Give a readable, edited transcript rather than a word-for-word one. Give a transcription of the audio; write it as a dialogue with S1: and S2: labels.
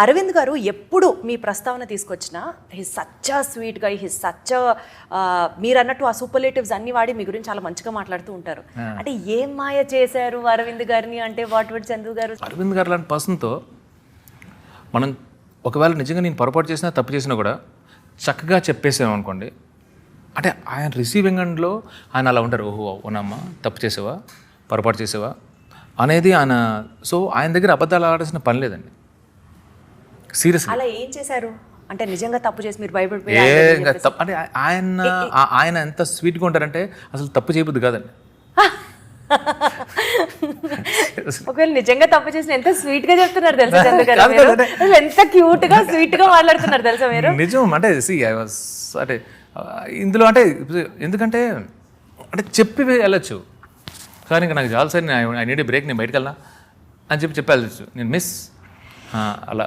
S1: అరవింద్ గారు ఎప్పుడు మీ ప్రస్తావన తీసుకొచ్చినా హిస్ సచ్ స్వీట్ గా, హిస్ సచ్ మీరు అన్నట్టు ఆ సూపర్లేటివ్స్ అన్ని వాడి మీ గురించి చాలా మంచిగా మాట్లాడుతూ ఉంటారు. అంటే ఏం మాయ చేశారు అరవింద్ గారిని అంటే వాట్ వుడ్ చందు గారు?
S2: అరవింద్ గారు లాంటి పర్సన్తో మనం ఒకవేళ నిజంగా నేను పొరపాటు చేసినా తప్పు చేసినా కూడా చక్కగా చెప్పేసాము అనుకోండి, అంటే ఆయన రిసీవింగ్ ఎండ్లో ఆయన అలా ఉంటారు. ఓహో అవునమ్మా, తప్పు చేసావా, పొరపాటు చేసావా అనేది ఆయన. సో ఆయన దగ్గర అబద్ధాలు ఆడాల్సిన పని లేదండి, సీరియస్.
S1: అలా ఏం చేశారు అంటే నిజంగా తప్పు చేసి మీరు
S2: అంటే ఆయన ఎంత స్వీట్గా ఉంటారంటే అసలు తప్పు చేయబుద్ది కాదండి.
S1: ఒకవేళ నిజంగా తప్పు చేసిన ఎంత స్వీట్ గా చెప్తున్నారు తెలుసా చందు గారు, ఎంత క్యూట్ గా స్వీట్ గా మాట్లాడుతున్నారు తెలుసా మీరు.
S2: నిజం అంటే అంటే ఇందులో అంటే ఎందుకంటే అంటే చెప్పి వెళ్ళచ్చు, కానీ ఇంకా నాకు చాలా సార్ ఐ నీడ్ బ్రేక్, నేను బయటకు వెళ్ళా అని చెప్పి వెళ్ళచ్చు. నేను మిస్ అలా